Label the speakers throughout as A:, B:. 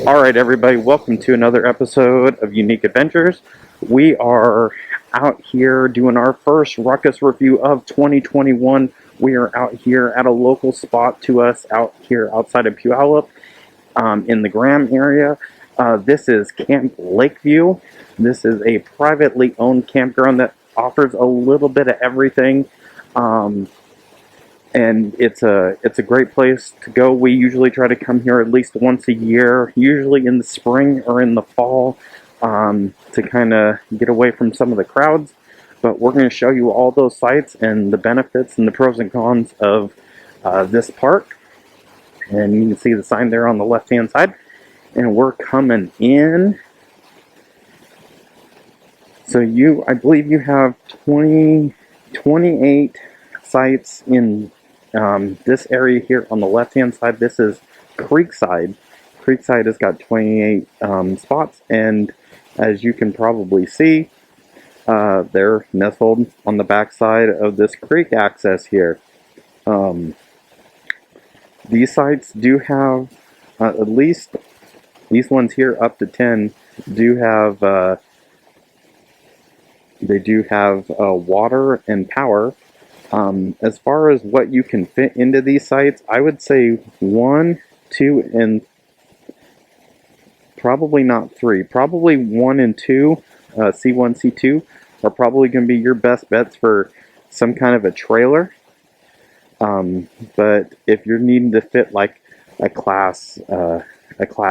A: Alright everybody, welcome to another episode of Unique Adventurez. We are out here doing our first Ruckus review of 2021. We are out here at a local spot to us out here outside of Puyallup in the Graham area. This is Camp Lakeview. This is a privately owned campground that offers a little bit of everything. And it's a great place to go. We usually try to come here at least once a year, usually in the spring or in the fall, to kind of get away from some of the crowds. But we're going to show you all those sites and the benefits and the pros and cons of this park. And you can see the sign there on the left hand side. And we're coming in. So I believe you have 28 sites in this area here on the left hand side. This is Creekside. Creekside has got 28 spots, and as you can probably see, they're nestled on the back side of this creek access here. These sites do have at least these ones here up to 10 do have they do have water and power. As far as what you can fit into these sites, I would say 1, 2, and probably not 3. Probably 1 and 2, C1, C2, are probably going to be your best bets for some kind of a trailer. But if you're needing to fit like a class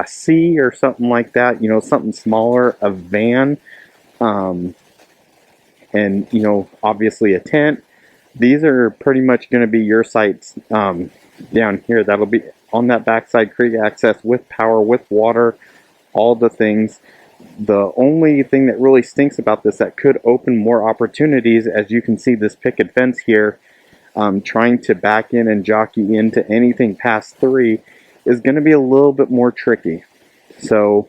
A: C or something like that, you know, something smaller, a van, and you know, obviously a tent. These are pretty much going to be your sites down here. That'll be on that backside creek access with power, with water, all the things. The only thing that really stinks about this that could open more opportunities, as you can see this picket fence here, trying to back in and jockey into anything past 3 is going to be a little bit more tricky. So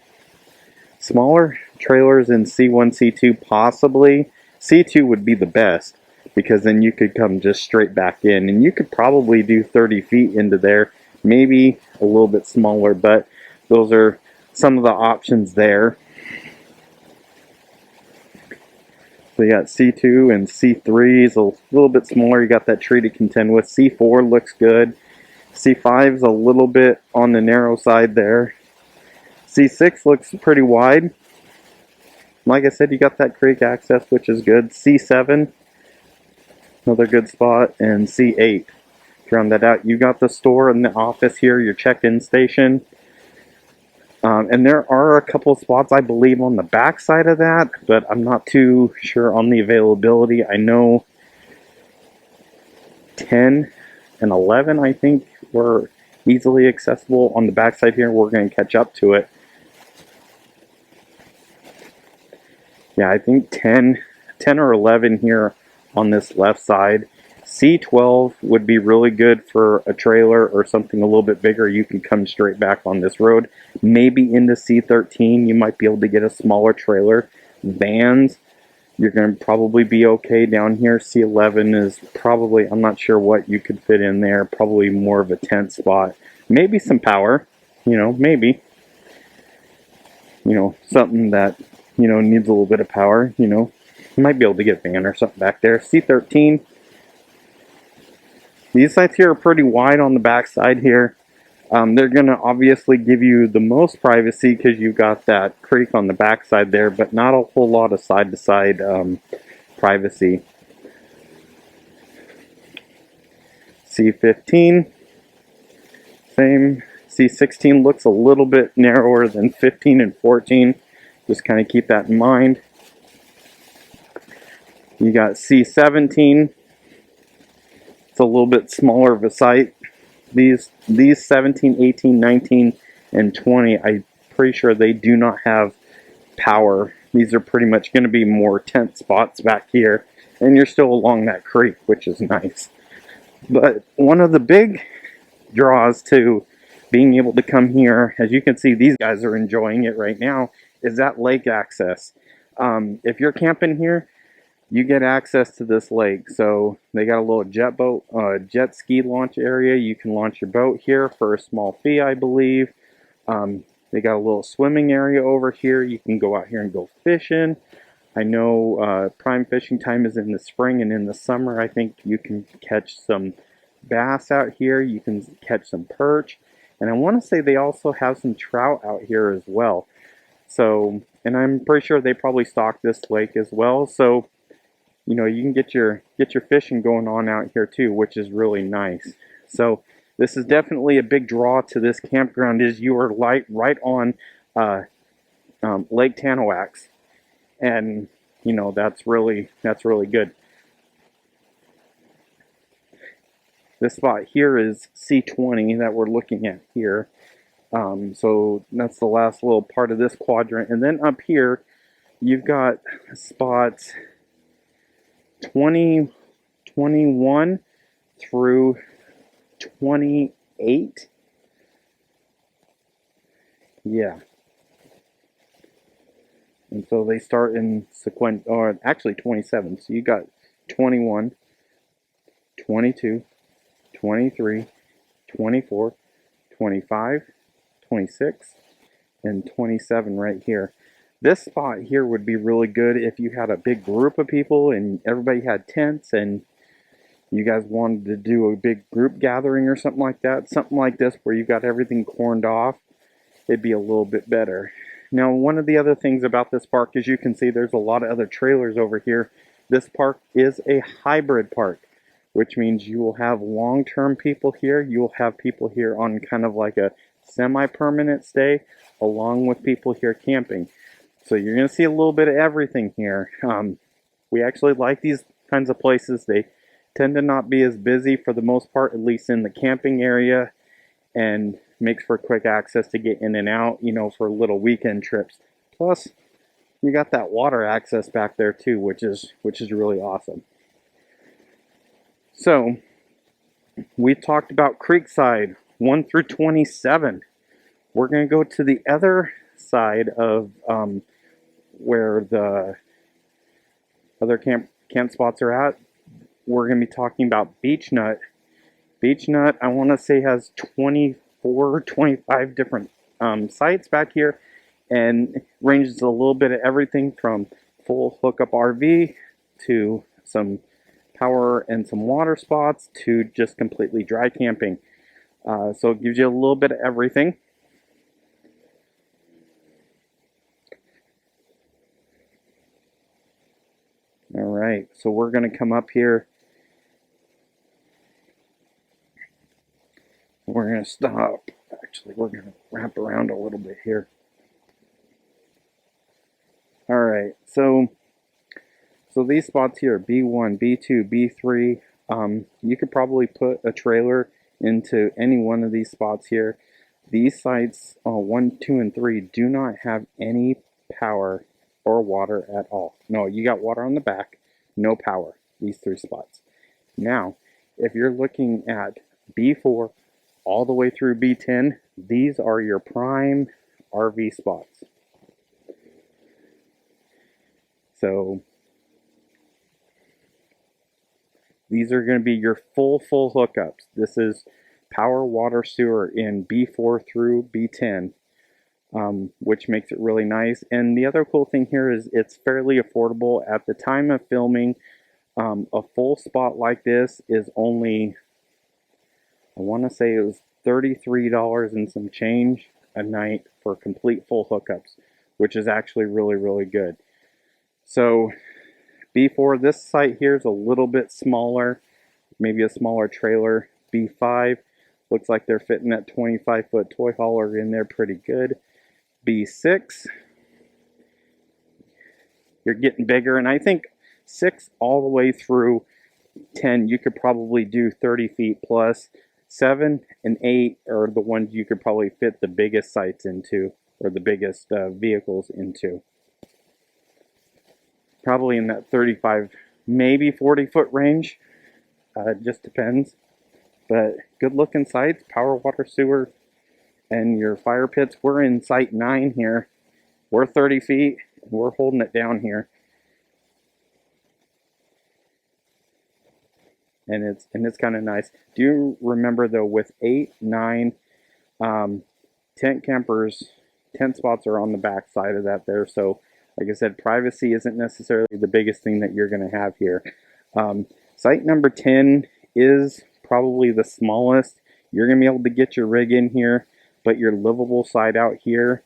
A: smaller trailers in C1, C2 possibly. C2 would be the best, because then you could come just straight back in, and you could probably do 30 feet into there, maybe a little bit smaller, but those are some of the options there. So you got C2 and C3 is a little bit smaller. You got that tree to contend with. C4 looks good. C5 is a little bit on the narrow side there. C6 looks pretty wide. Like I said, you got that creek access, which is good. C7, another good spot, and C8. To round that out, you got the store and the office here, your check-in station. And there are a couple of spots, I believe, on the back side of that, but I'm not too sure on the availability. I know 10 and 11, I think, were easily accessible on the back side here. We're going to catch up to it. Yeah, I think 10 or 11 here on this left side. C12 would be really good for a trailer or something a little bit bigger. You can come straight back on this road. Maybe into C13, you might be able to get a smaller trailer. Vans, you're going to probably be okay down here. C11 is probably, I'm not sure what you could fit in there. Probably more of a tent spot. Maybe some power, you know, maybe. You know, something that, you know, needs a little bit of power, you know. You might be able to get a van or something back there. C13. These sites here are pretty wide on the back side here. They're going to obviously give you the most privacy because you've got that creek on the back side there, but not a whole lot of side-to-side privacy. C15, same. C16 looks a little bit narrower than 15 and 14. Just kind of keep that in mind. You got C17. It's a little bit smaller of a site. These 17, 18, 19, and 20, I'm pretty sure they do not have power. These are pretty much going to be more tent spots back here. And you're still along that creek, which is nice. But one of the big draws to being able to come here, as you can see, these guys are enjoying it right now, is that lake access. If you're camping here, you get access to this lake. So they got a little jet ski launch area. You can launch your boat here for a small fee, I believe. They got a little swimming area over here. You can go out here and go fishing. I know prime fishing time is in the spring, and in the summer I think you can catch some bass out here. You can catch some perch, and I want to say they also have some trout out here as well. So, and I'm pretty sure they probably stock this lake as well. So, you know, you can get your fishing going on out here too, which is really nice. So, this is definitely a big draw to this campground. Is you are right on Lake Tanawax, and you know that's really good. This spot here is C20 that we're looking at here. So that's the last little part of this quadrant, and then up here you've got spots 20, 21 through 28. Yeah. And so they start in sequence, or actually 27. So you got 21, 22, 23, 24, 25, 26, and 27 right here. This spot here would be really good if you had a big group of people and everybody had tents and you guys wanted to do a big group gathering or something like that. Something like this where you got everything corned off, it'd be a little bit better. Now, one of the other things about this park, as you can see, there's a lot of other trailers over here. This park is a hybrid park, which means you will have long-term people here. You will have people here on kind of like a semi-permanent stay, along with people here camping. So you're going to see a little bit of everything here. We actually like these kinds of places. They tend to not be as busy for the most part, at least in the camping area, and makes for quick access to get in and out, you know, for little weekend trips. Plus, you got that water access back there too, which is really awesome. So, we talked about Creekside 1 through 27. We're going to go to the other side of where the other camp spots are at. We're going to be talking about Beach Nut. Beach Nut, I want to say, has 24, 25 different sites back here, and ranges a little bit of everything from full hookup RV to some power and some water spots to just completely dry camping. So it gives you a little bit of everything. All right, so we're going to come up here. We're going to stop. Actually, we're going to wrap around a little bit here. All right, so these spots here, B1, B2, B3, you could probably put a trailer into any one of these spots here. These sites, 1, 2, and 3, do not have any power or water at all. No, you got water on the back, no power, these 3 spots. Now, if you're looking at B4 all the way through B10, these are your prime RV spots. So these are going to be your full hookups. This is power, water, sewer in B4 through B10, which makes it really nice. And the other cool thing here is it's fairly affordable. At the time of filming, a full spot like this is only, I want to say it was $33 and some change a night for complete full hookups, which is actually really good. So B4, this site here is a little bit smaller, maybe a smaller trailer. B5, looks like they're fitting that 25-foot toy hauler in there pretty good. B6, you're getting bigger, and I think 6 all the way through 10, you could probably do 30 feet plus. 7 and 8 are the ones you could probably fit the biggest sites into, or the biggest vehicles into. Probably in that 35, maybe 40-foot range. It just depends. But good looking sites, power, water, sewer, and your fire pits. We're in site 9 here. We're 30 feet. We're holding it down here. And it's kind of nice. Do you remember though, with 8, 9 tent campers, tent spots are on the back side of that there. So like I said, privacy isn't necessarily the biggest thing that you're going to have here. Site number 10 is probably the smallest. You're going to be able to get your rig in here, but your livable side out here,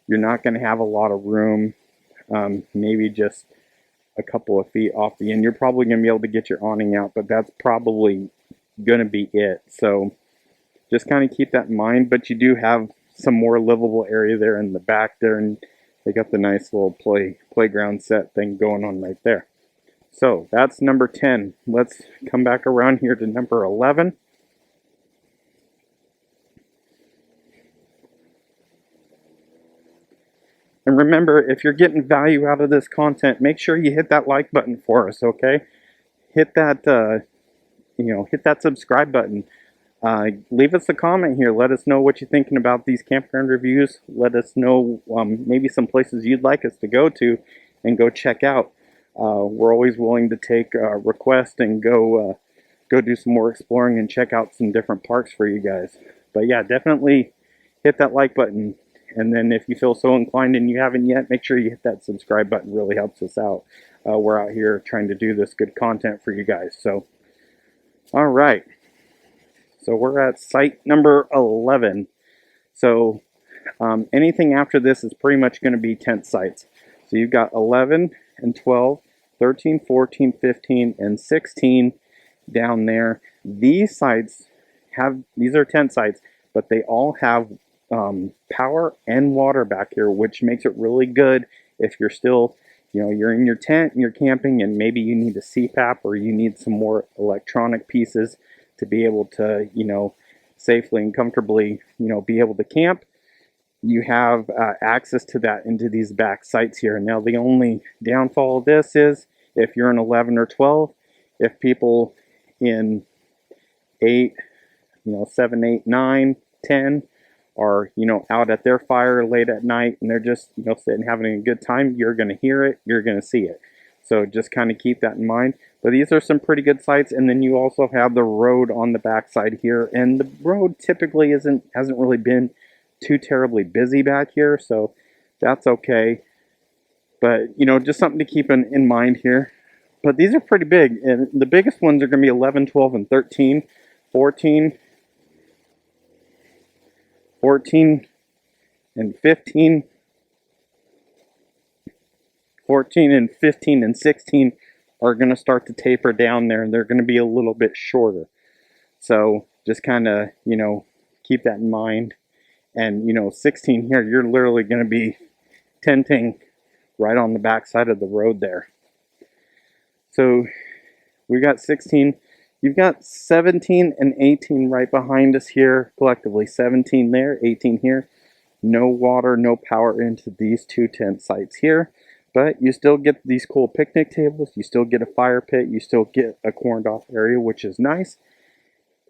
A: you're not going to have a lot of room. Maybe just a couple of feet off the end. You're probably going to be able to get your awning out, but that's probably going to be it. So just kind of keep that in mind. But you do have some more livable area there in the back there, and they got the nice little playground set thing going on right there. So that's number 10. Let's come back around here to number 11. And remember, if you're getting value out of this content, make sure you hit that like button for us, okay? Hit that, hit that subscribe button. Leave us a comment here. Let us know what you're thinking about these campground reviews. Let us know maybe some places you'd like us to go to and go check out. We're always willing to take requests and go do some more exploring and check out some different parks for you guys. But yeah, definitely hit that like button. And then if you feel so inclined and you haven't yet, make sure you hit that subscribe button. It really helps us out. We're out here trying to do this good content for you guys. So, all right. So we're at site number 11. So anything after this is pretty much going to be tent sites. So you've got 11 and 12, 13, 14, 15, and 16 down there. These sites these are tent sites, but they all have power and water back here, which makes it really good if you're still, you're in your tent and you're camping and maybe you need a CPAP or you need some more electronic pieces to be able to, safely and comfortably, be able to camp. You have access to that into these back sites here. Now, the only downfall of this is if you're in 11 or 12, if people in 8, 7, 8, 9, 10 are, out at their fire late at night and they're just, sitting having a good time, you're going to hear it, you're going to see it. So just kind of keep that in mind. But these are some pretty good sites. And then you also have the road on the backside here. And the road typically hasn't really been too terribly busy back here. So that's okay. But, just something to keep in mind here. But these are pretty big. And the biggest ones are going to be 11, 12, and 13. 14 and 15. 14 and 15 and 16 are going to start to taper down there, and they're going to be a little bit shorter. So just kind of, keep that in mind. And, 16 here, you're literally going to be tenting right on the back side of the road there. So we got 16. You've got 17 and 18 right behind us here, collectively 17 there, 18 here. No water, no power into these two tent sites here. But you still get these cool picnic tables, you still get a fire pit, you still get a corned off area, which is nice.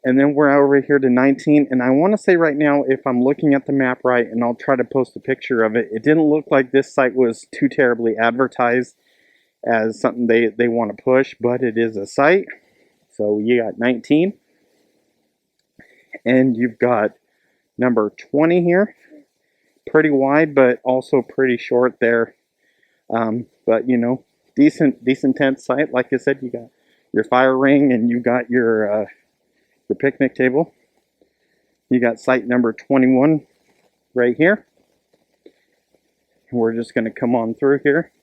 A: And then we're over here to 19, and I want to say right now, if I'm looking at the map right, and I'll try to post a picture of it, it didn't look like this site was too terribly advertised as something they want to push, but it is a site. So you got 19, and you've got number 20 here. Pretty wide, but also pretty short there. But decent tent site. Like I said, you got your fire ring and you got your picnic table. You got site number 21 right here. We're just going to come on through here.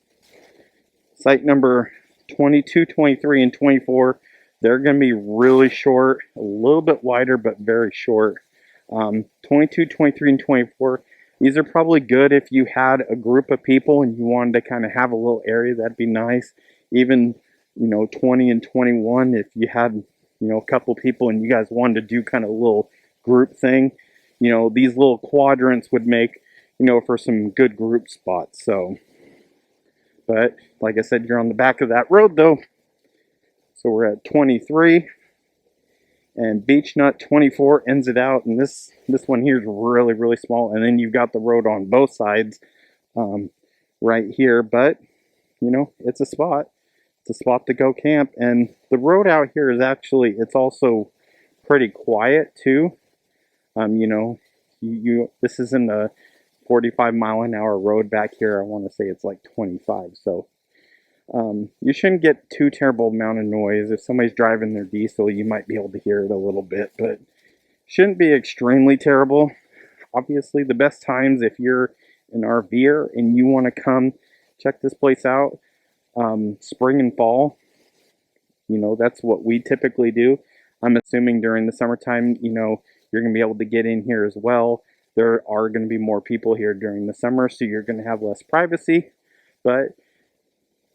A: Site number 22, 23, and 24. They're going to be really short, a little bit wider, but very short. 22, 23, and 24. These are probably good if you had a group of people and you wanted to kind of have a little area. That'd be nice. Even, 20 and 21, if you had, a couple people and you guys wanted to do kind of a little group thing, these little quadrants would make, for some good group spots. So, but like I said, you're on the back of that road though. So we're at 23. And Beach Nut 24 ends it out, and this one here is really, really small. And then you've got the road on both sides right here. But, it's a spot. It's a spot to go camp. And the road out here is actually, it's also pretty quiet too. This isn't a 45-mile-an-hour road back here. I want to say it's like 25. So you shouldn't get too terrible amount of noise. If somebody's driving their diesel, you might be able to hear it a little bit, but shouldn't be extremely terrible. Obviously, the best times if you're an RVer and you want to come check this place out, spring and fall. That's what we typically do. I'm assuming during the summertime, you're going to be able to get in here as well. There are going to be more people here during the summer, so you're going to have less privacy. But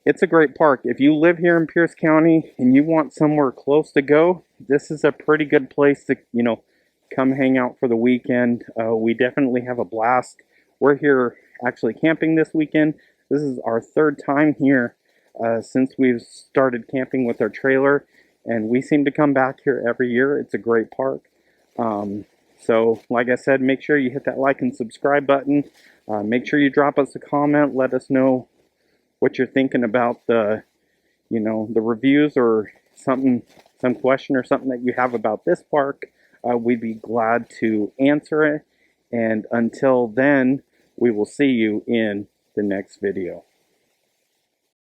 A: it's a great park. If you live here in Pierce County and you want somewhere close to go, this is a pretty good place to, come hang out for the weekend. We definitely have a blast. We're here actually camping this weekend. This is our third time here since we've started camping with our trailer, and we seem to come back here every year. It's a great park. So like I said, make sure you hit that like and subscribe button. Make sure you drop us a comment. Let us know what you're thinking about the reviews, or some question or something that you have about this park. We'd be glad to answer it. And until then, we will see you in the next video.